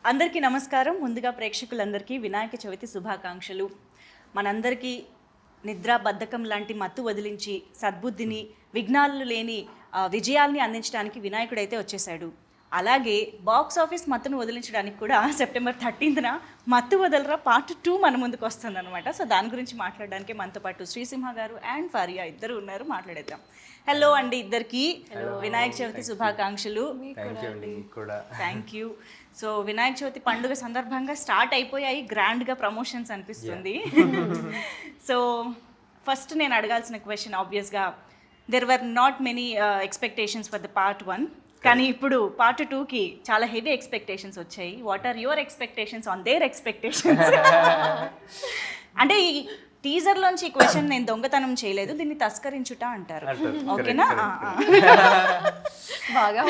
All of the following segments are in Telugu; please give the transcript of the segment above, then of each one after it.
అందరికీ నమస్కారం. ముందుగా ప్రేక్షకులందరికీ వినాయక చవితి శుభాకాంక్షలు. మనందరికీ నిద్ర బద్ధకం లాంటి మత్తు వదిలించి సద్బుద్ధిని విఘ్నాలు లేని విజయాల్ని అందించడానికి వినాయకుడైతే వచ్చేసాడు. అలాగే బాక్స్ ఆఫీస్ మత్తును వదిలించడానికి కూడా సెప్టెంబర్ 13న మత్తు వదలరా పార్ట్ 2 మన ముందుకు వస్తుంది అనమాట. సో దాని గురించి మాట్లాడడానికి మనతో పాటు శ్రీసింహ గారు అండ్ ఫరియా ఇద్దరు ఉన్నారు. మాట్లాడేద్దాం. హలో అండి ఇద్దరికి. వినాయక చవితి శుభాకాంక్షలు. Thank you. So Vinayaka Chavithi పండుగ సందర్భంగా స్టార్ట్ అయిపోయాయి గ్రాండ్గా ప్రమోషన్స్ అనిపిస్తుంది. సో ఫస్ట్ నేను అడగాల్సిన క్వశ్చన్ ఆబ్వియస్గా there were not many expectations for the part 1, కానీ ఇప్పుడు పార్ట్ 2కి చాలా హెవీ ఎక్స్పెక్టేషన్స్ వచ్చాయి. What are your expectations on their expectations? అంటే ఈ టీజర్లోంచి ఈ క్వశ్చన్ నేను దొంగతనం చేయలేదు, దీన్ని తస్కరించుట అంటారు. ఓకేనా? బాగా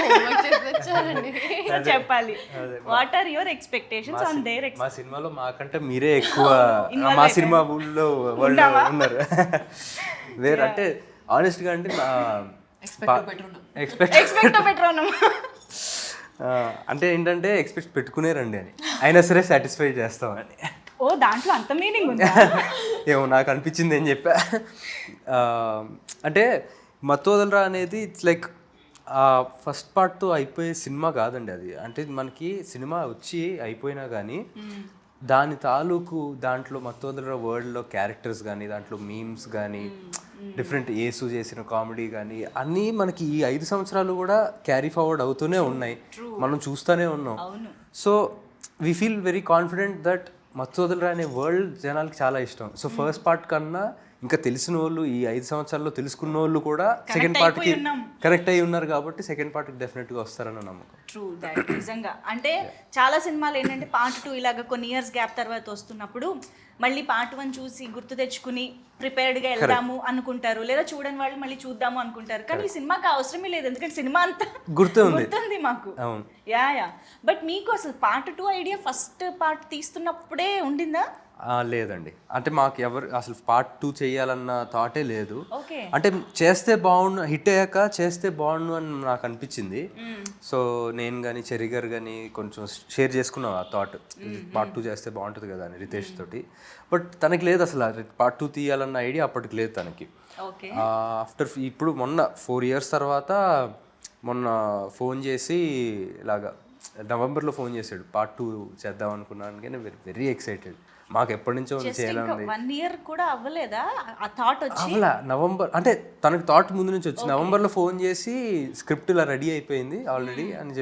చెప్పాలి. What are your expectations on their? మా సినిమాలో మాకంటే మీరే ఎక్కువ మా సినిమా ఊళ్ళో ఉన్నారు. వేరే అంటే ఆనెస్ట్గా అంటే అంటే ఏంటంటే ఎక్స్పెక్ట్ పెట్టుకునేరండి అని, అయినా సరే సాటిస్ఫై చేస్తామని. ఓ, దాంట్లో అంత మీనింగ్ ఉందా? ఏమో నాకు అనిపించింది ఏం చెప్పా. అంటే మత్తు వదలరా అనేది ఇట్స్ లైక్ ఫస్ట్ పార్ట్తో అయిపోయే సినిమా కాదండి అది. అంటే మనకి సినిమా వచ్చి అయిపోయినా కానీ దాని తాలూకు దాంట్లో మత్తు వదలరా వరల్డ్లో క్యారెక్టర్స్ కానీ దాంట్లో మీమ్స్ కానీ డిఫరెంట్ యేసు చేసిన కామెడీ కానీ అన్నీ మనకి ఈ 5 సంవత్సరాలు కూడా క్యారీ ఫార్వర్డ్ అవుతూనే ఉన్నాయి, మనం చూస్తూనే ఉన్నాం. So we feel very confident that మత్తు వదలరా అనే వరల్డ్ జనాలకి చాలా ఇష్టం. సో ఫస్ట్ పార్ట్ కన్నా ఇంకా తెలిసిన వాళ్ళు ఈ 5 సంవత్సరాల్లో తెలుసుకున్న వాళ్ళు కూడా సెకండ్ పార్ట్కి కరెక్ట్ అయి ఉన్నారు కాబట్టి సెకండ్ పార్ట్కి డెఫినెట్గా వస్తారన్న నమ్మకం. True that. నిజంగా అంటే చాలా సినిమాలు ఏంటంటే పార్ట్ 2 ఇలాగ కొన్ని ఇయర్స్ గ్యాప్ తర్వాత వస్తున్నప్పుడు మళ్ళీ పార్ట్ 1 చూసి గుర్తు తెచ్చుకుని ప్రిపేర్డ్గా వెళ్దాము అనుకుంటారు, లేదా చూడని వాళ్ళు మళ్ళీ చూద్దాము అనుకుంటారు. కానీ ఈ సినిమాకి అవసరమే లేదు, ఎందుకంటే సినిమా అంతా గుర్తుంది మాకు. యా. బట్ మీకు అసలు పార్ట్ 2 ఐడియా ఫస్ట్ పార్ట్ తీస్తున్నప్పుడే ఉండిందా? లేదండి, అంటే మాకు ఎవరు అసలు పార్ట్ 2 చేయాలన్న థాటే లేదు. అంటే చేస్తే బాగుండు, హిట్ అయ్యాక చేస్తే బాగుండు అని నాకు అనిపించింది. సో నేను కానీ చెర్రీ గారు కానీ కొంచెం షేర్ చేసుకున్నాం ఆ థాట్, పార్ట్ 2 చేస్తే బాగుంటుంది కదా అని రితేష్ తోటి. బట్ తనకి లేదు అసలు పార్ట్ 2 తీయాలన్న ఐడియా అప్పటికి లేదు తనకి. ఆఫ్టర్ ఇప్పుడు మొన్న 4 years తర్వాత మొన్న ఫోన్ చేసి ఇలాగా నవంబర్లో ఫోన్ చేశాడు, పార్ట్ 2 చేద్దాం అనుకున్నాను. కానీ వెరీ ఎక్సైటెడ్. మాకు ఎప్పటి నుంచో చేయాలని. 1 year కూడా అవ్వలేదా ఆ థాట్ వచ్చి? అవ్వలా. నవంబర్ అంటే తనకి థాట్ ముందు నుంచి వచ్చి నవంబర్లో ఫోన్ చేసి స్క్రిప్ట్ ఇలా రెడీ అయిపోయింది ఆల్రెడీ అని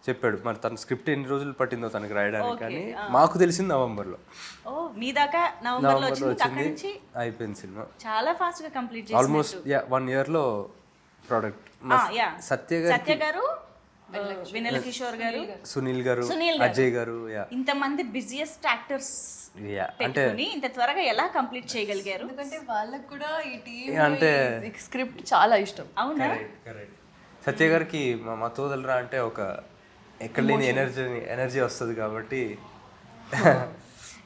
చెప్పాడు. మరి తన స్క్రిప్ట్ ఎన్ని రోజులు పట్టిందో తనకి రాయడానికి, కానీ మాకు తెలిసింది నవంబర్లో. మీ దాకా నవంబర్లో వచ్చింది, అయిపోయింది సినిమా. చాలా ఫాస్ట్ గా కంప్లీట్ చేశారు. Almost 1 yearలో product. సత్య గారు, వినల్ కిషోర్ గారు, సునీల్ గారు, అజయ్ గారు, ఇంతమంది బిజియెస్ట్ యాక్టర్స్ అంటే ఇంత త్వరగా ఎలా కంప్లీట్ చేయగలిగారు? ఎందుకంటే వాళ్ళకి కూడా ఈ టీమ్ అంటే స్క్రిప్ట్ చాలా ఇష్టం. అవునా? సత్య గారికి మా మత్తు వదలరా అంటే ఒక ఎక్కడ లేని ఎనర్జీ వస్తుంది కాబట్టి.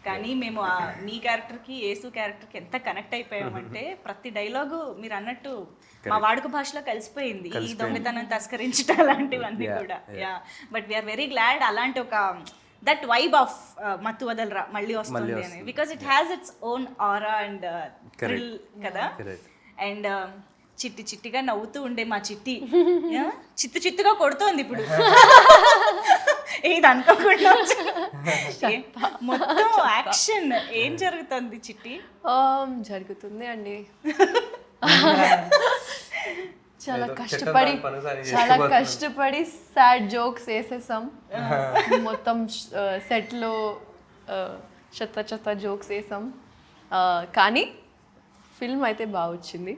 కానీ మేము మీ క్యారెక్టర్కి యేసు క్యారెక్టర్కి ఎంత కనెక్ట్ అయిపోయామంటే ప్రతి డైలాగు మీరు అన్నట్టు మా వాడుక భాషలో కలిసిపోయింది. ఈ దొంగతనం తస్కరించడం అలాంటివన్నీ కూడా. బట్ వీఆర్ వెరీ గ్లాడ్ అలాంటి ఒక దట్ వైబ్ ఆఫ్ మత్తు వదలరా మళ్ళీ వస్తుంది అని, because it has its own aura and thrill కదా. అండ్ చిట్టి చిట్టిగా నవ్వుతూ ఉండే మా చిట్టి చిత్తుగా కొడుతోంది ఇప్పుడు. ఇది అనుకోకుండా మొత్తం యాక్షన్ ఏం జరుగుతుంది చిట్టి? జరుగుతుంది అండి, చాలా కష్టపడి సాడ్ జోక్స్ వేసేసాం. మొత్తం సెట్లో చెత్త జోక్స్ వేసాం, కానీ ఫిల్మ్ అయితే బాగా వచ్చింది,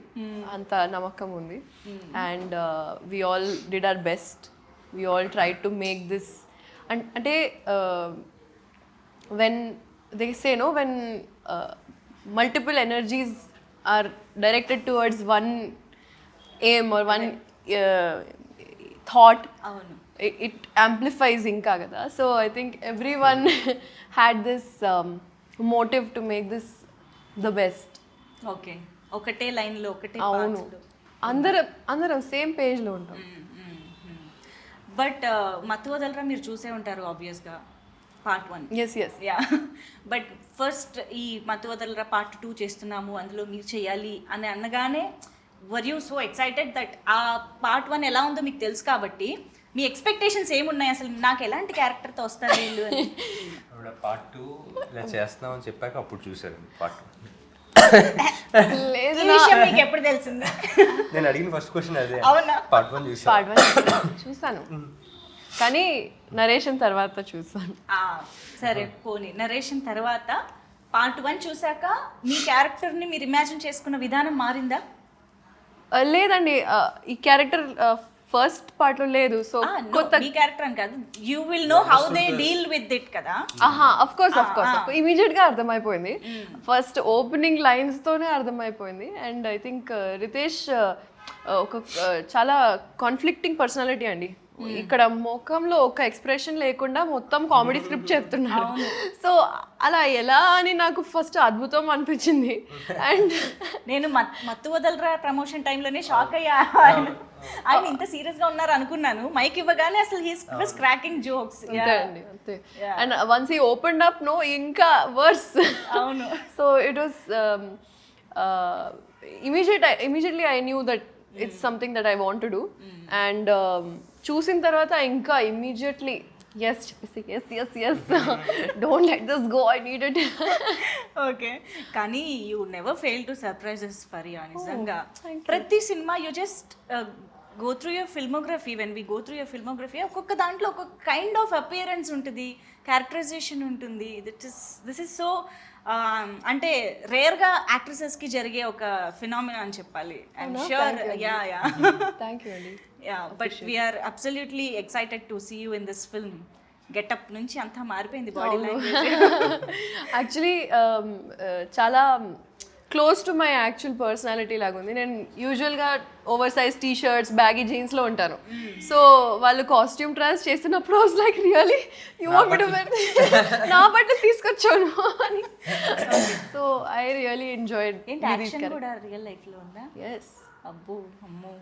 అంత నమ్మకం ఉంది. And we all did our best, we all try to make this. అంటే when they say no, when multiple energies are directed towards one aim or one thought, it amplifies inka kada. So I think everyone had this motive to make this the best. Okay, ఒకటే లైన్ లో ఒకటే అవును, అందరం సేమ్ పేజ్ లో ఉంటాం. బట్ మత్తు వదలరా మీరు చూసే ఉంటారు ఆబ్వియస్గా part 1. Yes yes yeah but first ఈ మత్తు వదలరా పార్ట్ 2 చేస్తున్నాము అందులో మీరు చేయాలి అని అనగానే were you so excited that ఆ పార్ట్ 1 ఎలా ఉందో మీకు తెలుసు కాబట్టి మీ ఎక్స్పెక్టేషన్స్ ఏమున్నాయి అసలు నాకు ఎలాంటి క్యారెక్టర్తో వస్తారు వీళ్ళు అని? పార్ట్ 2 ఇలా చేస్తున్నామని చెప్పాక అప్పుడు చూసారండి పార్ట్ 2. లేదు ఈ విషయం మీకు ఎప్పుడు తెలిసింది? నేను అడిగిన ఫస్ట్ క్వశ్చన్ అదే. అవునా? పార్ట్ 1 చూసాను. పార్ట్ 1 చూసాను కానీ నరేషన్ తర్వాత చూసాను. సరే పోనీ నరేషన్ తర్వాత పార్ట్ 1 చూసాక మీ క్యారెక్టర్ని మీరు ఇమాజిన్ చేసుకున్న విధానం మారిందా? లేదండి ఈ క్యారెక్టర్ ఫస్ట్ పార్ట్ లో లేదు. సో కొత్త మీ క్యారెక్టర్ అని కాదు, you will know how they deal with it కదా. అఫ్ కోర్స్ ఇమీడియట్ గా అర్థమైపోయింది. ఫస్ట్ ఓపెనింగ్ లైన్స్ తోనే అర్థమైపోయింది. అండ్ ఐ థింక్ రితేష్ ఒక చాలా కాన్ఫ్లిక్టింగ్ పర్సనాలిటీ అండి. ఇక్కడ ముఖంలో ఒక ఎక్స్ప్రెషన్ లేకుండా మొత్తం కామెడీ స్క్రిప్ట్ చెప్తున్నారు. సో అలా ఎలా అని నాకు ఫస్ట్ అద్భుతం అనిపించింది. అండ్ నేను మత్తు వదలరా ప్రమోషన్ టైంలోనే షాక్ అయ్యా, ఆయన ఇంత సీరియస్ గా ఉన్నారు అనుకున్నాను. మైక్ ఇవ్వగానే అసలు హీస్ వాస్ క్రాకింగ్ జోక్స్. అంతే. And once he opened up no ఇంకా వర్స్. అవును. So it was immediately I knew that it's something that I want to do. And చూసిన తర్వాత ఇంకా immediately yes don't let this go, I need it. Okay, కానీ you never fail to surprises Faria. నిజంగా ప్రతి cinema you just go through your filmography. When we go through your filmography ఒక్కొక్క దాంట్లో ఒక్కొక్క కైండ్ ఆఫ్ అపియరెన్స్ ఉంటుంది, క్యారెక్టరైజేషన్ ఉంటుంది. దిస్ ఇస్ సో అంటే రేర్గా యాక్ట్రెసెస్కి జరిగే ఒక ఫినామినా అని చెప్పాలి. I'm sure. Yeah thank you అండి. Yeah but we're absolutely excited to see you in this film. Getup నుంచి అంతా మారిపోయింది బాడీ లాంగ్వేజ్. యాక్చువల్లీ చాలా close to my actual personality లాగా ఉంది. నేను యూజువల్గా over size T shirts baggy జీన్స్లో ఉంటాను. సో వాళ్ళు కాస్ట్యూమ్ ట్రయల్స్ చేస్తున్నప్పుడు was like really you want me to wear నా బట్టలు తీసుకొచ్చాను అని. So I really enjoyed. ఏంటి యాక్షన్ కూడా రియల్ లైఫ్లో ఉందా? ఎస్. అబ్బో అమ్మో.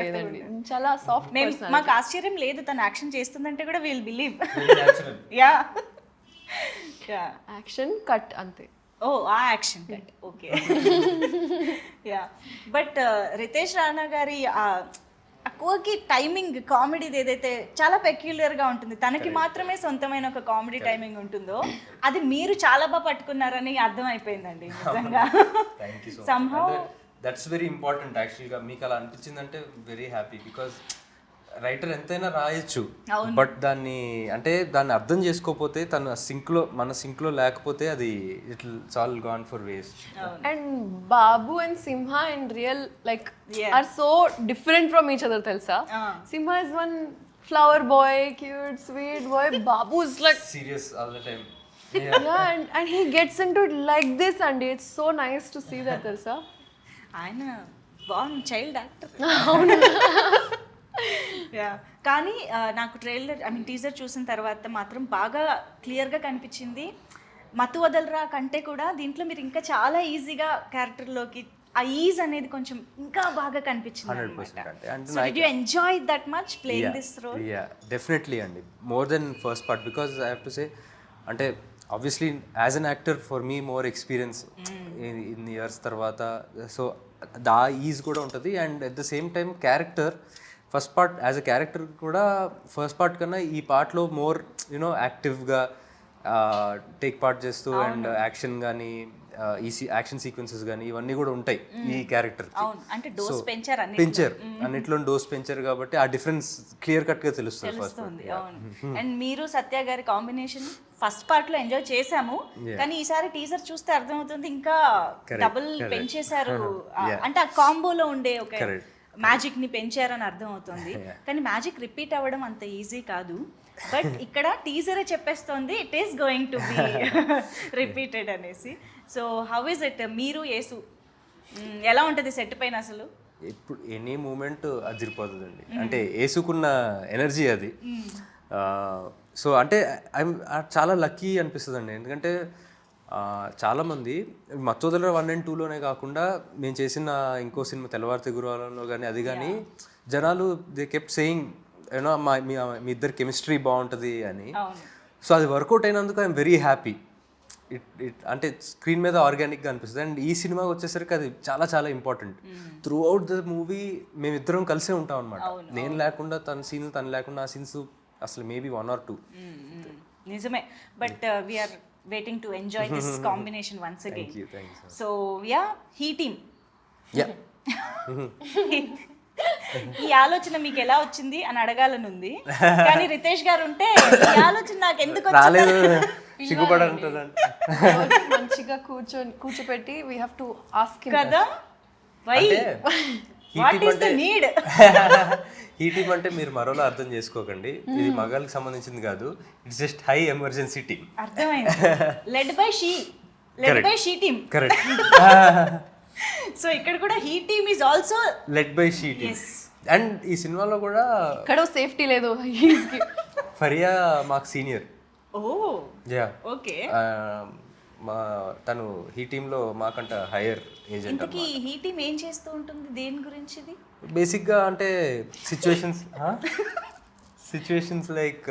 లేదండి, చాలా సాఫ్ట్. మాకు ఆశ్చర్యం లేదు తను యాక్షన్ చేస్తుందంటే కూడా will believe. Yeah action cut అంతే. ఓ ఆ action cut okay. Yeah but Ritesh Rana గారి అక్కువకి టైమింగ్ కామెడీది ఏదైతే చాలా పెక్యులర్గా ఉంటుంది, తనకి మాత్రమే సొంతమైన ఒక కామెడీ టైమింగ్ ఉంటుందో అది మీరు చాలా బాగా పట్టుకున్నారని అర్థమైపోయిందండి నిజంగా. సమ్హౌ దట్స్ వెరీ ఇంపార్టెంట్ యాక్చువల్గా. మీకు అలా అనిపించిందంటే వెరీ హ్యాపీ. బికాజ్ రైటర్ ఎంతైనా రాయొచ్చు, బట్ దాన్ని అర్థం చేసుకోకపోతే మన సింక్లో లేకపోతే అది it's all gone for waste. And Babu and Simha and real like are so different from each other తెలుసా. Simha is one flower boy, cute sweet boy. Babu is like serious all the time. and he gets into it like this and it's so nice to see that తెలుసా. ఆయన బాగుంది చైల్డ్ యాక్టర్. అవును. యా కానీ నాకు ట్రైలర్ టీజర్ చూసిన తర్వాత మాత్రం బాగా క్లియర్గా కనిపించింది మత్తు వదలరా కంటే కూడా దీంట్లో మీరు ఇంకా చాలా ఈజీగా క్యారెక్టర్లోకి ఆ ఈజ్ అనేది కొంచెం ఇంకా బాగా కనిపించింది. 100%. So did you enjoy that much playing this role? Yeah, definitely అండి. More than first part because I have to say అంటే obviously as an actor for me more experience in years తర్వాత సో దా ఈజ్ కూడా ఉంటుంది. And at the same time character first part as a character కూడా ఫస్ట్ పార్ట్ కన్నా ఈ పార్ట్లో మోర్ యూనో యాక్టివ్గా టేక్ పార్ట్ చేస్తూ అండ్ యాక్షన్ కానీ యాక్షన్ సీక్వెన్సెస్ కానీ ఇవన్నీ కూడా ఉంటాయి ఈ క్యారెక్టర్. పెంచారు అన్నిట్లో డోస్ పెంచారు కాబట్టి ఆ డిఫరెన్స్ క్లియర్ కట్ గా తెలుస్తుంది ఫస్ట్. అండ్ మీరు సత్య గారి కాంబినేషన్ ఫస్ట్ పార్ట్ లో ఎంజాయ్ చేసాము, కానీ ఈసారి టీజర్ చూస్తే అర్థమవుతుంది ఇంకా డబుల్ పెంచేశారు. అంటే ఆ కాంబోలో ఉండే ఒక మ్యాజిక్ ని పెంచారని అర్థం అవుతుంది. కానీ మ్యాజిక్ రిపీట్ అవ్వడం అంత ఈజీ కాదు. బట్ ఇక్కడ టీజరే చెప్పేస్తోంది it is going to be repeated అనేసి. సో హౌ ఇస్ ఇట్ మీరు యేసు ఎలా ఉంటుంది సెట్ పైన అసలు? ఇప్పుడు ఎనీ మూమెంట్ అదిరిపోతుందండి. అంటే వేసుకున్న ఎనర్జీ అది. సో అంటే చాలా లక్కీ అనిపిస్తుంది అండి. ఎందుకంటే చాలామంది మత్తు వదలరా 1 and 2లోనే కాకుండా మేము చేసిన ఇంకో సినిమా తెల్లవారితే గురువారంలో కానీ అది కానీ జనాలు దే కెప్ట్ సేయింగ్ యూనో మీ ఇద్దరు కెమిస్ట్రీ బాగుంటుంది అని. అవును. సో అది వర్కౌట్ అయినందుకు ఐఎమ్ వెరీ హ్యాపీ. అంటే స్క్రీన్ మీద ఆర్గానిక్గా అనిపిస్తుంది. అండ్ ఈ సినిమాకి వచ్చేసరికి అది చాలా చాలా important. Through out the movie మేమిద్దరం కలిసే ఉంటాం అనమాట. నేను లేకుండా తన సీన్లు, తను లేకుండా ఆ సీన్స్ అసలు మేబీ 1 or 2. నిజమే. But we are waiting to enjoy this combination once again. Thank you, sir. So yeah, he team, ఈ ఆలోచన మీకు ఎలా వచ్చింది అని అడగాలని ఉంది, కానీ రితేష్ గారు ఉంటే ఈ ఆలోచన నాకు ఎందుకు రాలేదు, సిగ్గుపడంటుందంట. మంచిగా కూర్చోపెట్టి వీ హ్యావ్ టు ఆస్క్ కదా, why what is the need? ఈ టీమ్ అంటే మీరు మరోలా అర్థం చేసుకోకండి, ఇది మగాళ్ళకి సంబంధించింది కాదు. It's just high emergency team. అర్థమైంది. Led by she team. Correct. So ఇక్కడ కూడా he team is also led by she team. And ఈ సినిమాలో కూడా ఇక్కడ సేఫ్టీ లేదు. ఫరియా మాకు సీనియర్. ఓ యా, ఓకే. తను ఈ టీంలో మాకంట హైయర్ ఏజెంట్. ఇంతకీ హీ టీమ్ ఏం చేస్తూ ఉంటుంది, దేని గురించి ఇది? బేసిక్గా అంటే సిచ్యువేషన్స్ లైక్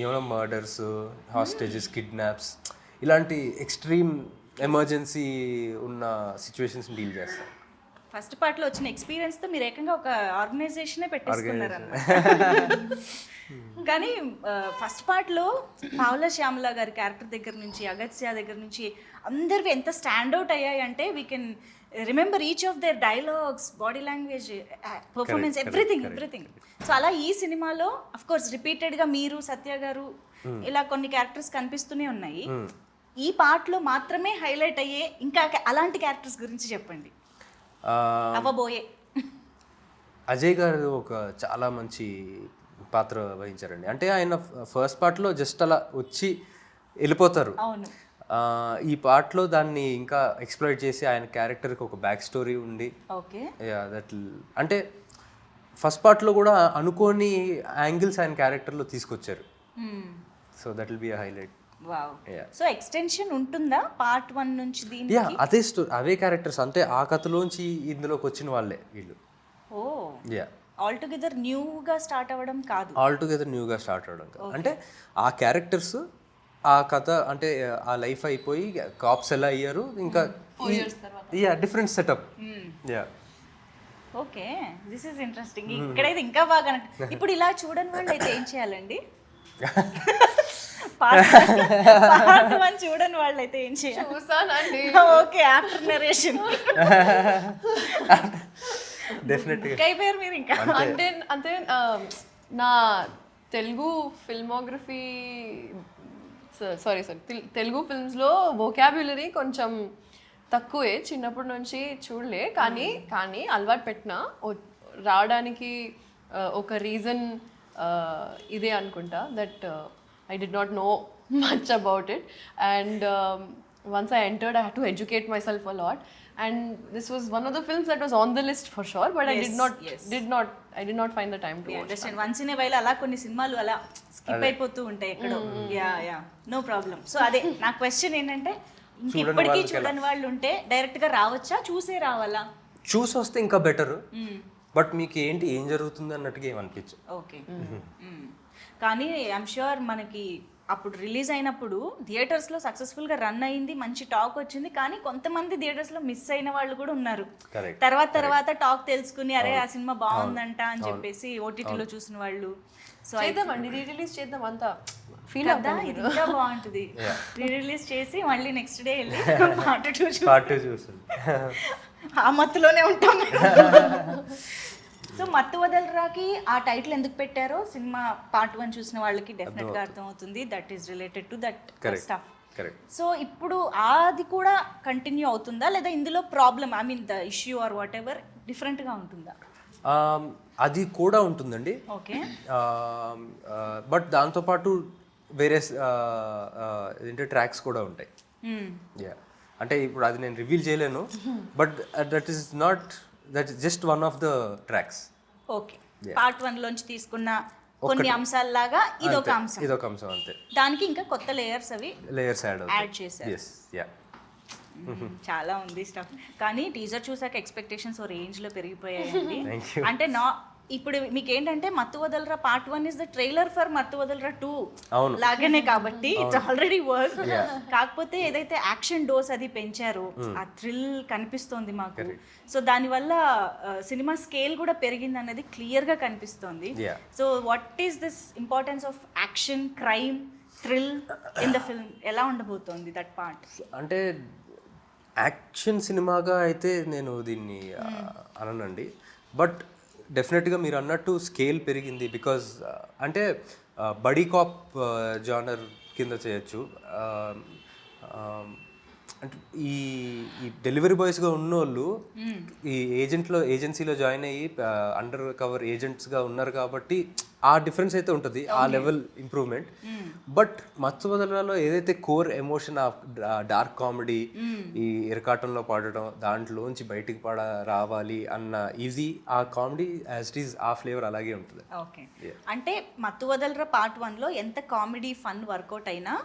ఏమైనా మర్డర్స్, హాస్టేజెస్, కిడ్నాప్స్, ఇలాంటి ఎక్స్ట్రీమ్ ఎమర్జెన్సీ ఉన్న సిచ్యువేషన్స్ డీల్ చేస్తాం. ఫస్ట్ పార్ట్లో వచ్చిన ఎక్స్పీరియన్స్తో మీరు ఏకంగా ఒక ఆర్గనైజేషనే పెట్టేసుకున్నారు అన్నమాట. కానీ ఫస్ట్ పార్ట్లో పావుల శ్యామల గారి క్యారెక్టర్ దగ్గర నుంచి, అగత్య దగ్గర నుంచి అందరివి ఎంత స్టాండ్అవుట్ అయ్యాయి అంటే we can remember each of their dialogues, body language, performance, everything. So అలా ఈ సినిమాలో అఫ్ కోర్స్ రిపీటెడ్గా మీరు, సత్య గారు, ఇలా కొన్ని క్యారెక్టర్స్ కనిపిస్తూనే ఉన్నాయి. ఈ పార్ట్లో మాత్రమే హైలైట్ అయ్యే ఇంకా అలాంటి క్యారెక్టర్స్ గురించి చెప్పండి. అవ్వబోయే అజయ్ గారు ఒక చాలా మంచి పాత్ర వహించారండి. అంటే ఆయన ఫస్ట్ పార్ట్లో జస్ట్ అలా వచ్చి వెళ్ళిపోతారు. అవును. ఈ పార్ట్లో దాన్ని ఇంకా ఎక్స్ప్లోర్ చేసి ఆయన క్యారెక్టర్కి ఒక బ్యాక్ స్టోరీ ఉండి, ఓకే, దట్ అంటే ఫస్ట్ పార్ట్లో కూడా అనుకోని యాంగిల్స్ ఆయన క్యారెక్టర్లో తీసుకొచ్చారు. So that will be a highlight. Wow. So extension ఉంటుందా పార్ట్ 1 నుంచి దీనికి? యా, అదే స్టోరీ, అవే క్యారెక్టర్స్, అంటే ఆ కథలోంచి ఇందులోకి వచ్చిన వాళ్ళే వీళ్ళు. ఓ, యా, ఆల్ టుగెదర్ న్యూగా స్టార్ట్ అవ్వడం కాదు. ఆల్ టుగెదర్ న్యూగా స్టార్ట్ అవ్వడం కాదు. అంటే ఆ క్యారెక్టర్స్, ఆ కథ, అంటే ఆ లైఫ్ అయిపోయి కాప్స్ ఎలా అయ్యారు, ఇంకా yeah different setup. Yeah, okay, this is interesting. ఇక్కడైతే ఇంకా బాగా ఇప్పుడు ఇలా చూడని వాళ్ళు అయితే ఏం చేయాలండి? పార్ట్ 1 చూడని వాళ్ళు అయితే ఏం చేయాలి? చూసానండి. ఓకే, ఆఫ్టర్ నరేషన్ డెఫినెట్గా అయిపోయారు మీరు ఇంకా. అంటే నా తెలుగు ఫిల్మోగ్రఫీ, సారీ తెలుగు ఫిల్మ్స్లో వొకాబ్యులరీ కొంచెం తక్కువే, చిన్నప్పటి నుంచి చూడలే. కానీ అలవాటు పెట్టిన రావడానికి ఒక రీజన్ ఇదే అనుకుంటా, that I did not know much about it, and once I entered I had to educate myself a lot, and this was one of the films that was on the list for sure, but I did not find the time to watch. Understand. Once in a while అలా కొన్ని సినిమాలు అలా స్కిప్ అయిపోతూ ఉంటాయి ఎక్కడో. Yeah, no problem. సో అదే నా క్వశ్చన్ ఏంటంటే, ఇంకెప్పటికీ చూడని వాళ్ళు ఉంటే డైరెక్ట్ గా రావచ్చా, చూసే రావాలా? చూసి వస్తే ఇంకా బెటర్, బట్ మీకు ఏంటి ఏం జరుగుతుంది అన్నట్టుగా ఏమనిపించు. ఓకే. కానీ ఐఎమ్ ష్యూర్ మనకి అప్పుడు రిలీజ్ అయినప్పుడు థియేటర్స్లో సక్సెస్ఫుల్గా రన్ అయింది, మంచి టాక్ వచ్చింది. కానీ కొంతమంది థియేటర్స్లో మిస్ అయిన వాళ్ళు కూడా ఉన్నారు. తర్వాత టాక్ తెలుసుకుని అరే ఆ సినిమా బాగుందంట అని చెప్పేసి ఓటీటీలో చూసిన వాళ్ళు. సో చేద్దామండి, రీ-రిలీజ్ చేద్దాం, అంతా ఫీల్ అవుతా. ఇది ఇంకా బాగుంటుంది. రీ-రిలీజ్ చేసి మళ్ళీ నెక్స్ట్ డే వెళ్ళి పార్ట్ 2 చూస్తుంది. ఆ మత్తులోనే ఉంటాం. సో మత్తు వదలరాకి ఆ టైటిల్ ఎందుకు పెట్టారో సినిమా పార్ట్ 1 చూసిన వాళ్ళకి డెఫినెట్ గా అర్థమవుతుంది. That is related to that stuff. So ఇప్పుడు అది కూడా కంటిన్యూ అవుతుందా, లేదా ఇందులో problem, I mean the issue or what ever different గా ఉంటుందా? అది కూడా ఉంటుందండి. ఓకే. బట్ దాంతోపాటు వేరే ఏంటంటే ట్రాక్స్ కూడా ఉంటాయి. యా, అంటే ఇప్పుడు అది నేను రివీల్ చేయలేను, but that is just one of the tracks. Okay, part 1 లోంచి తీసుకున్న కొన్ని అంశాలలాగా ఇదొక అంశం అంతే. దానికి ఇంకా కొత్త లేయర్స్ యాడ్ చేశారు. yes, yeah. చాలా ఉంది స్టఫ్. కానీ టీజర్ చూసాక ఎక్స్పెక్టేషన్స్ ఓ రేంజ్ లో పెరిగిపోయాయండి. అంటే ఇప్పుడు మీకు ఏంటంటే మత్తు వదలరా part 1 is the trailer for మత్తు వదలరా 2 అవును. లాగానే కాబట్టి ఇట్స్ ఆల్రెడీ వర్క్. కాకపోతే ఏదైతే యాక్షన్ డోస్ అది పెంచారో ఆ థ్రిల్ కనిపిస్తోంది మాకు. సో దానివల్ల సినిమా స్కేల్ కూడా పెరిగింది అన్నది క్లియర్ గా కనిపిస్తోంది. So what is this importance of action, crime, thrill in the film ఎలా ఉండబోతోంది దట్ పార్ట్? అంటే యాక్షన్ సినిమాగా అయితే నేను దీన్ని అననండి, బట్ డెఫినెట్గా మీరు అన్నట్టు స్కేల్ పెరిగింది. బికాజ్ అంటే బడీ కాప్ జానర్ కింద చేయొచ్చు. అంటే ఈ డెలివరీ బాయ్స్గా ఉన్నోళ్ళు ఈ ఏజెన్సీలో జాయిన్ అయ్యి అండర్ కవర్ ఏజెంట్స్గా ఉన్నారు కాబట్టి ఆ డిఫరెన్స్ అయితే ఉంటుంది, ఆ లెవెల్ ఇంప్రూవ్మెంట్. బట్ మత్తు వదలరాలో ఏదైతే core emotion of dark comedy, ఈ ఇరకాటంలో పాడటం, దాంట్లోంచి బయటికి రావాలి అన్న ఇది ఆ కామెడీ యాజ్ ఇట్ ఈస్ ఆ ఫ్లేవర్ అలాగే ఉంటుంది. ఓకే, అంటే మత్తు వదలరా పార్ట్ 1లో ఎంత కామెడీ ఫన్ వర్కౌట్ అయినా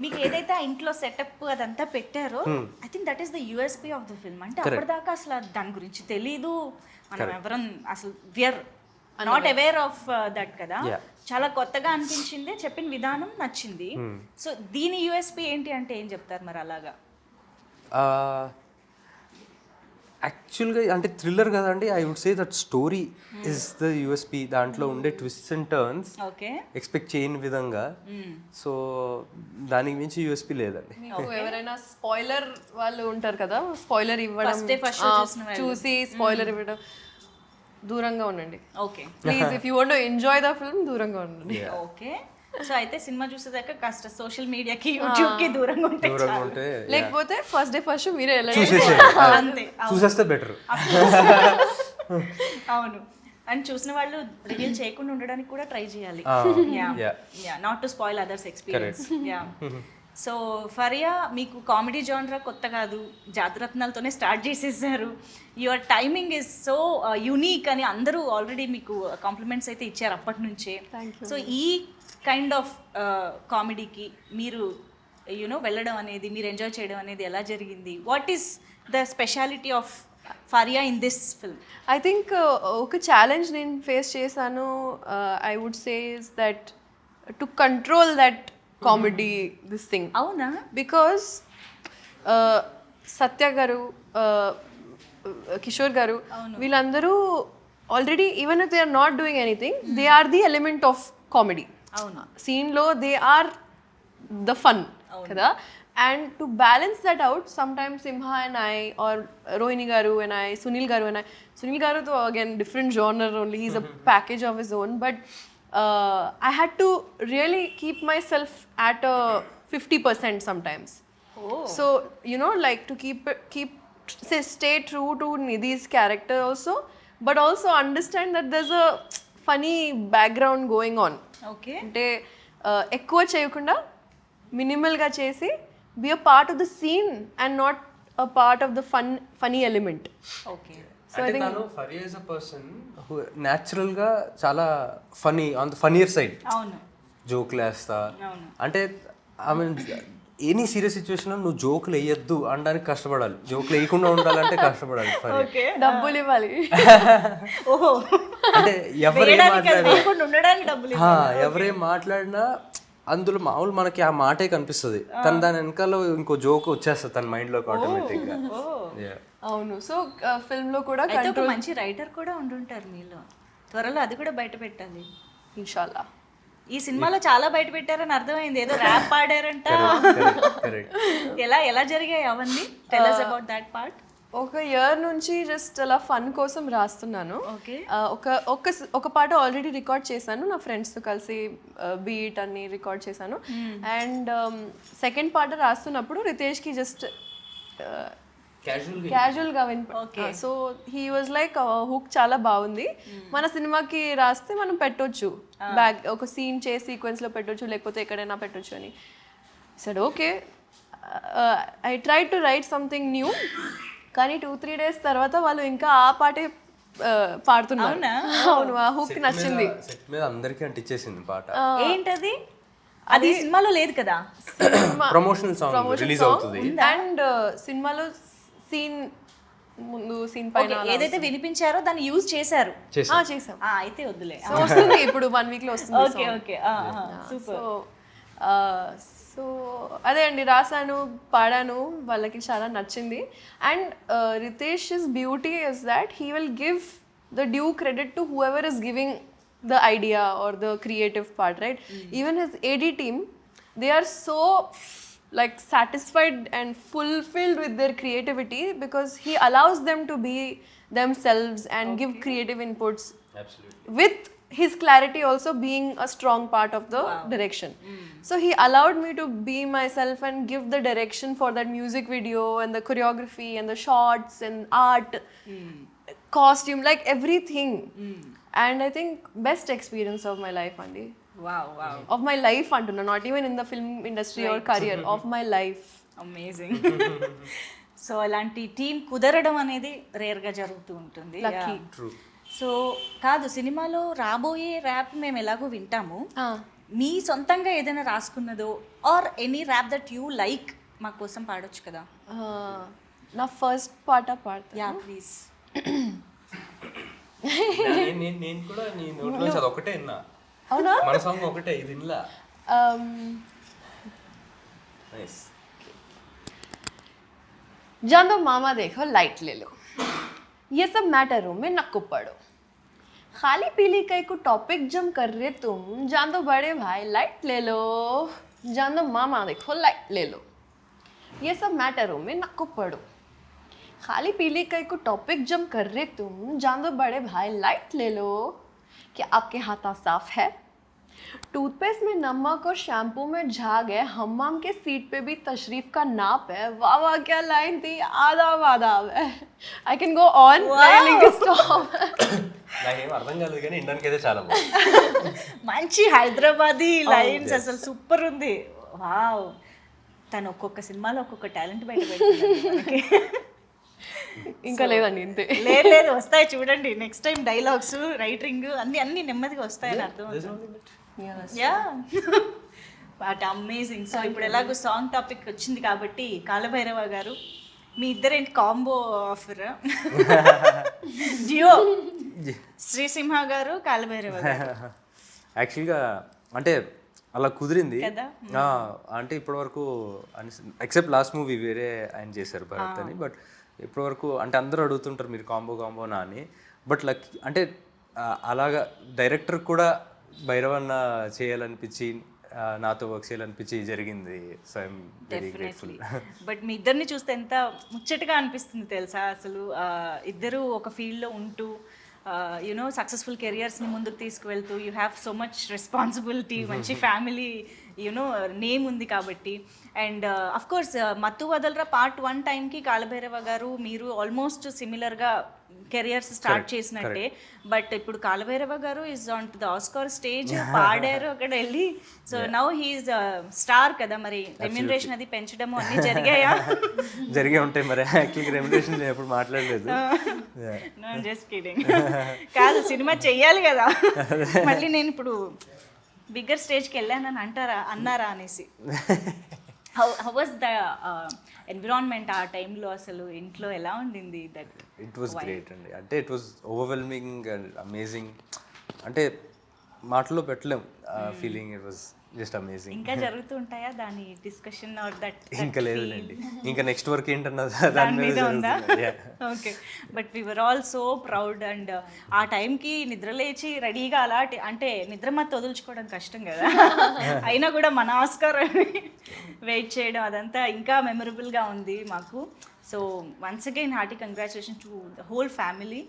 మీకు ఏదైతే ఆ ఇంట్లో సెటప్ అదంతా పెట్టారో I think that is the USP of the film. అంటే అప్పటిదాకా అసలు దాని గురించి తెలీదు, మనం ఎవరం అసలు we are not aware of that కదా. చాలా కొత్తగా అనిపించింది, చెప్పిన విధానం నచ్చింది. సో దీని యూఎస్పీ ఏంటి అంటే ఏం చెప్తారు మరి అలాగా? యాక్చువల్గా అంటే థ్రిల్లర్ కదండి, I would say that story is the USP. దాంట్లో ఉండే ట్విస్ట్ అండ్ టర్న్స్ ఎక్స్పెక్ట్ చేయని విధంగా. సో దానికి మించి యూఎస్పీ లేదండి. ఎవరైనా స్పాయిలర్ వాళ్ళు ఉంటారు కదా, స్పాయిలర్ ఇవ్వడం, చూసి స్పాయిలర్ ఇవ్వడం దూరంగా ఉండండి. Okay please, if you want to enjoy the film దూరంగా ఉండండి. ఓకే, సో అయితే సినిమా చూసేదాకా కాస్త సోషల్ మీడియాకి, యూట్యూబ్ కి దూరంగా ఉంటే, లేకపోతే ఫస్ట్ డే ఫస్ట్ షో మీరే అంతే చూసేస్తే బెటర్. అవును, అండ్ చూసిన వాళ్ళు రివీల్ చేయకుండా ఉండడానికి కూడా ట్రై చేయాలి, not to spoil others experience. So Faria, మీకు కామెడీ జానరా కొత్త కాదు, జాతిరత్నాలతోనే స్టార్ట్ చేసేసారు. Your timing is so unique అని అందరూ ఆల్రెడీ మీకు కాంప్లిమెంట్స్ అయితే ఇచ్చారు అప్పటి నుంచే. సో ఈ కైండ్ ఆఫ్ కామెడీకి మీరు వెళ్ళడం అనేది, మీరు ఎంజాయ్ చేయడం అనేది ఎలా జరిగింది? What is the speciality of Faria in this film? I think ఒక ఛాలెంజ్ నేను ఫేస్ చేశాను. I would say is that to control that comedy this thing. అవునా? బికాస్ సత్య గారు, కిషోర్ గారు, వీళ్ళందరూ already even if they are not doing anything, they are the element of comedy. అవునా? సీన్లో దే ఆర్ ద ఫన్ కదా. And to balance that out, sometimes Simha and I, or Rohini గారు అండ్ ఐ, సునీల్ గారు అండ్ ఐ. సునీల్ గారు తో again different genre only, he's a package of his own. But I had to really keep myself at a 50% sometimes. So like to stay true to Nidhi's character also, but also understand that there's a funny background going on. Okay. అంటే ఎక్కువ చేయకుండా మినిమల్ గా చేసి be a part of the scene and not a part of the funny element. Okay. అంటే తను Faria is a person who natural గా చాలా funny, on the funnier side. అవును, జోక్లు వేస్తా. అంటే I mean any serious situation నువ్వు జోకులు వేయొద్దు అనడానికి కష్టపడాలి, జోకులు వేయకుండా ఉండాలంటే కష్టపడాలి. డబ్బులు ఇవ్వాలి. అంటే ఎవరేం మాట్లాడినా అందులో మామూలు మనకి ఆ మాటే కనిపిస్తుంది, తను దాని వెనకాల ఇంకో జోక్ వచ్చేస్తుంది తన మైండ్ లోకి ఆటోమేటిక్ గా. అవును, సో ఫిల్మ్ లో కూడా ఒక మంచి రైటర్ కూడా ఉండుంటారు మీలో, త్వరలో అది కూడా బయట పెట్టాలి ఇన్షాల్లా. ఈ సినిమాలో చాలా బయట పెట్టారని అర్థమైంది, ఏదో ర్యాప్ పాడారంట. ఎలా జరిగాయి అవన్నీ? Tell us about that part. ఒక ఇయర్ నుంచి జస్ట్ అలా ఫన్ కోసం రాస్తున్నాను. ఒక పాట ఆల్రెడీ రికార్డ్ చేశాను, నా ఫ్రెండ్స్తో కలిసి బీట్ అన్ని రికార్డ్ చేశాను. అండ్ సెకండ్ పాట రాస్తున్నప్పుడు రితేష్కి జస్ట్ క్యాజువల్గా so he was like hook చాలా బాగుంది, మన సినిమాకి రాస్తే మనం పెట్టొచ్చు, ఒక సీన్ చేసి సీక్వెన్స్లో పెట్టొచ్చు, లేకపోతే ఎక్కడైనా పెట్టొచ్చు అని. Said okay. I try to write something new, కానీ 2-3 days తర్వాత వాళ్ళు ఇంకా ఆ పాటే పాడుతున్నారు. అవును, ఆ హుక్ నచ్చింది. సెట్ మీద అందరికీ అంటించేసింది పాట. ఏంటది? అది సినిమాలో లేదు కదా, ప్రమోషనల్ సాంగ్ రిలీజ్ అవుతుంది. అండ్ సినిమాలో సీన్ ముందు సీన్ పైన Okay, ఏదైతే వినిపించారో దాన్ని యూజ్ చేశారు. చేసాం. అయితే వద్దులే. సో వస్తుంది ఇప్పుడు 1 week లో వస్తుంది. Okay okay super. సో అదే అండి, రాసాను, పాడాను, వాళ్ళకి చాలా నచ్చింది. And Ritesh's beauty is that he will give the due credit to whoever is giving the idea or the creative part, right? Even his AD team, they are so like satisfied and fulfilled with their creativity because he allows them to be themselves and give creative inputs. Absolutely. With his clarity also being a strong part of the direction. So he allowed me to be myself and give the direction for that music video and the choreography and the shots and art, costume, like everything. And I think best experience of my life, Andy. Wow wow. Of my life, Antuna, not even in the film industry or career, of my life. Amazing. So అలాంటి టీం కుదరడం అనేది రేర్గా జరుగుతూ ఉంటుంది. Lucky. True. సో కాదు, సినిమాలో రాబోయే ర్యాప్ మేము ఎలాగో వింటాము, మీ సొంతంగా ఏదైనా రాసుకున్నదో or any rap that you like మా కోసం పాడొచ్చు కదా? నా ఫస్ట్ పాట పాడతా. Yeah please. నేను కూడా నీ నోట్లో అది ఒకటే విన్నా. అవునా? మన సాంగ్ ఒకటే, ఇది వినలా. నైస్. जान दो मामा देखो लाइट ले लो, ये सब मैटरों में नक्को पड़ो, खाली पीली कई को टॉपिक जम कर रहे तुम, जान दो बड़े भाई लाइट ले लो, जान दो मामा देखो लाइट ले लो, ये सब मैटरों में नक्को पड़ो, खाली पीली कई को टॉपिक जम कर रहे तुम, जान दो बड़े भाई लाइट ले लो, क्या आपके हाथा साफ है? टूथपेस्ट में नमक और शैम्पू में झाग है, हम्माम के सीट पे भी तशरीफ का नाप है, वाह वाह क्या लाइन थी, आदाब आदाब है. I can go on. Stop. నాకేం అర్థం కాలేదు కానీ ఇండానికి అయితే చాలా బాగుంది. మంచి హైదరాబాదీ లైన్స్, అసలు సూపర్ ఉంది. వావ్. తను ఒక్కొక్క సినిమాలో ఒక్కొక్క టాలెంట్ బయట పెడుతుంది. ఇంకా లేదండి ఇంతే. లేదు లేదు, వస్తాయి చూడండి. నెక్స్ట్ టైం డైలాగ్స్, రైటింగ్ అన్ని నెమ్మదిగా వస్తాయని అర్థం అవుతుంది. Yeah but amazing. సో ఇప్పుడు ఎలాగో సాంగ్ టాపిక్ వచ్చింది కాబట్టి కాలభైరవ గారు, మీ ఇద్దరేంటి కాంబో ఆఫర్? జియో శ్రీసింహ గారు, కాలభైరవ గారు. యాక్చువల్గా అంటే అలా కుదిరింది కదా? అంటే ఇప్పటివరకు ఎక్సెప్ట్ లాస్ట్ మూవీ వేరే ఆయన చేశారు భరత్ అని, బట్ ఇప్పటివరకు అంటే అందరూ అడుగుతుంటారు మీరు కాంబోనా అని. బట్ లక్ అంటే అలాగా డైరెక్టర్ కూడా భైరవన్న చేయాలనిపించి, నాతో వర్క్ చేయాలనిపించి జరిగింది. So I'm very grateful. But మీ ఇద్దరిని చూస్తే ఎంత ముచ్చటగా అనిపిస్తుంది తెలుసా అసలు. ఇద్దరు ఒక ఫీల్డ్లో ఉంటూ యునో సక్సెస్ఫుల్ కెరియర్స్ని ముందుకు తీసుకువెళ్తూ, you have so much responsibility, మంచి ఫ్యామిలీ యునో నేమ్ ఉంది కాబట్టి. అండ్ అఫ్ కోర్స్ మత్తు వదలరా పార్ట్ 1 టైంకి కాలభైరవ గారు మీరు ఆల్మోస్ట్ సిమిలర్గా కెరియర్స్ స్టార్ట్ చేసినట్టే. బట్ ఇప్పుడు కాలభైరవ గారు is on to the Oscar stage, పాడారు అక్కడ వెళ్ళి. సో నౌ హీఈస్ స్టార్ కదా, మరి రెమ్యునరేషన్ అది పెంచడము అన్నీ జరిగాయా? జరిగే ఉంటాయి మరి. యాక్చువల్గా రెమ్యునరేషన్ నేను ఎప్పుడు మాట్లాడలేదు. Just kidding. కాదు, సినిమా చెయ్యాలి కదా. మళ్ళీ నేను ఇప్పుడు బిగ్గర్ స్టేజ్కి వెళ్ళానని అన్నారా అనేసి. హౌ వాజ్ ద ఎన్విరాన్మెంట్ ఆ టైంలో? అసలు ఇంట్లో ఎలా ఉండింది? దట్ ఇట్ వాస్ గ్రేట్ అండి. అంటే it was overwhelming and amazing. అంటే మాటల్లో పెట్టలేం feeling. It was just amazing. ఇంకా జరుగుతూ ఉంటాయా దాని డిస్కషన్ ఆర్ దట్? ఇంకా లేదులేండి, ఇంకా నెక్స్ట్ వర్క్ ఏంటన్నది దాని మీద ఉందా? Okay. But we were all so proud. And ఆ టైంకి నిద్ర లేచి రెడీగా అలాంటి అంటే నిద్ర మత్తు వదులుచుకోవడం కష్టం కదా, అయినా కూడా మన ఆస్కార్ వెయిట్ చేయడం అదంతా ఇంకా మెమరబుల్గా ఉంది మాకు. So once again hearty congratulation to the whole family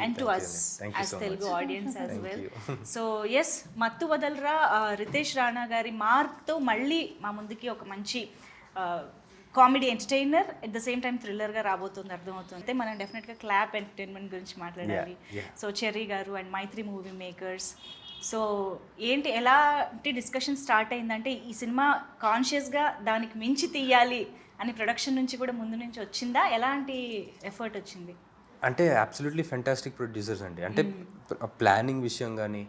and to us as Telugu audience as well. So yes, Mathu Vadalara Riteish Rana గారి మార్క్తో మళ్ళీ మా ముందుకి ఒక మంచి comedy entertainer at the same time థ్రిల్లర్గా రాబోతుంది, అర్థమవుతుంది. మనం డెఫినెట్గా క్లాప్ ఎంటర్టైన్మెంట్ గురించి మాట్లాడాలి. సో చెర్రీ గారు and Mythri movie makers. So ఏంటి, ఎలాంటి డిస్కషన్ స్టార్ట్ అయిందంటే ఈ సినిమా కాన్షియస్గా దానికి మించి తీయాలి అని ప్రొడక్షన్ నుంచి కూడా ముందు నుంచి వచ్చిందా? ఎలాంటి ఎఫర్ట్ వచ్చింది? అంటే అబ్సల్యూట్లీ ఫెంటాస్టిక్ ప్రొడ్యూసర్స్ అండి. అంటే ప్లానింగ్ విషయం కానీ,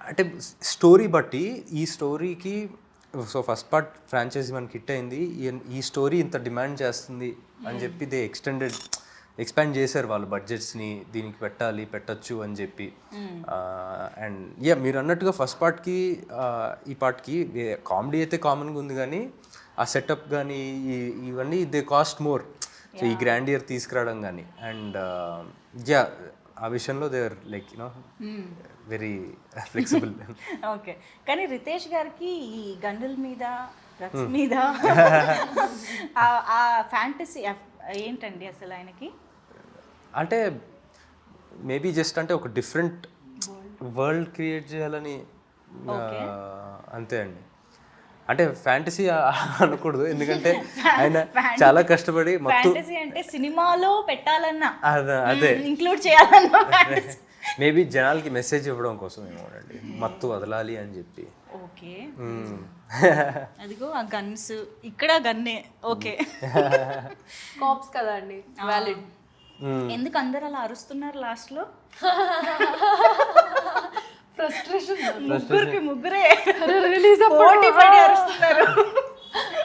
అంటే స్టోరీ బట్టి ఈ స్టోరీకి సో ఫస్ట్ పార్ట్ ఫ్రాంచైజీ మనకి హిట్ అయింది, ఈ స్టోరీ ఇంత డిమాండ్ చేస్తుంది అని చెప్పి ఎక్స్పాండ్ చేశారు వాళ్ళు బడ్జెట్స్ని, దీనికి పెట్టచ్చు అని చెప్పి. అండ్ మీరు అన్నట్టుగా ఫస్ట్ పార్ట్కి ఈ పార్ట్కి కామెడీ అయితే కామన్గా ఉంది, కానీ ఆ సెటప్ కానీ ఇవన్నీ దే కాస్ట్ మోర్. సో ఈ గ్రాండియర్ తీసుకురావడం కానీ అండ్ ఆ విషయంలో they are like very flexible. Okay, కానీ రితేష్ గారికి ఈ గన్నుల మీద డ్రగ్స్ మీద ఆ ఫ్యాంటసీ ఏంటండి అసలు ఆయనకి? అంటే మేబీ జస్ట్ అంటే ఒక డిఫరెంట్ వరల్డ్ క్రియేట్ చేయాలని అంతే అండి. అంటే ఫ్యాంటసీ అనకూడదు, ఎందుకంటే ఆయన చాలా కష్టపడి ఫ్యాంటసీ అంటే సినిమాలో పెట్టాలన్నా అదే ఇంక్లూడ్ చేయాలన్నా మేబీ జనాలకి మెసేజ్ ఇవ్వడం కోసం ఏమోనండి, మత్తు వదలాలి అని చెప్పి. ఓకే, అదిగో ఆ గన్స్, ఇక్కడ గన్నే. ఓకే, కాప్స్ కదా అండి, వ్యాలిడ్. ఎందుకు అందరు అలా అరుస్తున్నారు లాస్ట్ లో? ఫ్రస్ట్రేషన్, ముగ్గురే రిలీజ్ పోటీ పడి అరుస్తున్నారు.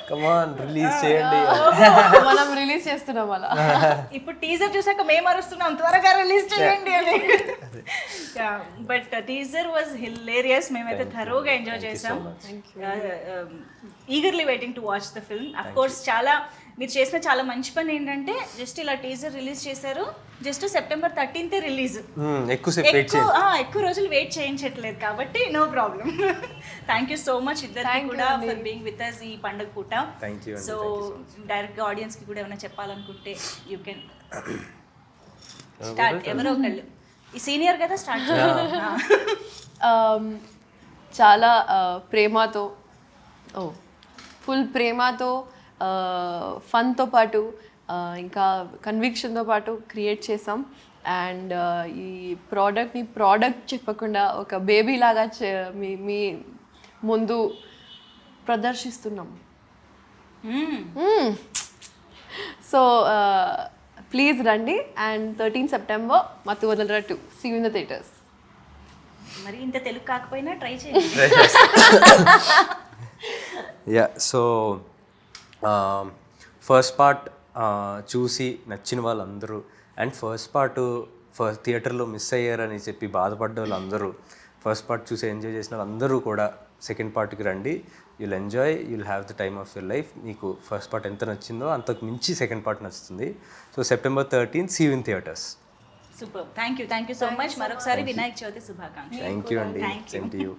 కమాన్ రిలీజ్ చేయండి, మనం రిలీజ్ చేస్తున్నాం అలా. ఇప్పుడు టీజర్ చూసాక మేము అరుస్తున్నాం త్వరగా రిలీజ్ చేయండి అని. బట్ టీజర్ వాజ్ హిలేరియస్, మేమైతే థరోగా ఎంజాయ్ చేసాం. Eagerly waiting to watch the film. Of course చాలా మీరు చేసిన చాలా మంచి పని ఏంటంటే జస్ట్ ఇలా టీజర్ రిలీజ్ చేశారు, జస్ట్ September 13th రిలీజ్. ఎక్కువ రోజులు వెయిట్ చేయించట్లేదు కాబట్టి no problem. Thank you so much ఇద్దరికి కూడా ఫర్ బీయింగ్ విత్ అస్ ఈ పండుగ పూట. సో డైరెక్ట్గా ఆడియన్స్కి కూడా ఏమైనా చెప్పాలనుకుంటే యూ కెన్ స్టార్ట్. ఎవరో ఒకళ్ళు, ఈ సీనియర్ కదా, స్టార్ట్. చాలా ప్రేమతో, ఫుల్ ప్రేమతో, ఫన్తో పాటు ఇంకా కన్విక్షన్తో పాటు క్రియేట్ చేసాం. అండ్ ఈ ప్రోడక్ట్ చెప్పకుండా ఒక బేబీ లాగా మీ ముందు ప్రదర్శిస్తున్నాం. సో ప్లీజ్ రండి. And 13 September Mathu Vadalara 2, see you in the theatres. మరి ఇంత తెలుగు కాకపోయినా ట్రై చేయండి. సో ఫస్ట్ పార్ట్ చూసి నచ్చిన వాళ్ళందరూ అండ్ ఫస్ట్ థియేటర్లో మిస్ అయ్యారని చెప్పి బాధపడ్డ వాళ్ళందరూ, ఫస్ట్ పార్ట్ చూసి ఎంజాయ్ చేసిన వాళ్ళందరూ కూడా సెకండ్ పార్ట్కి రండి. You'll enjoy, you'll have the time of your life. మీకు ఫస్ట్ పార్ట్ ఎంత నచ్చిందో అంతకు మించి సెకండ్ పార్ట్ నచ్చుతుంది. So September 13th, see you in theatres. Super, thank you so much. మరొకసారి వినాయక చవితి శుభాకాంక్షలు. థ్యాంక్ యూ అండి, సేమ్ టు యూ.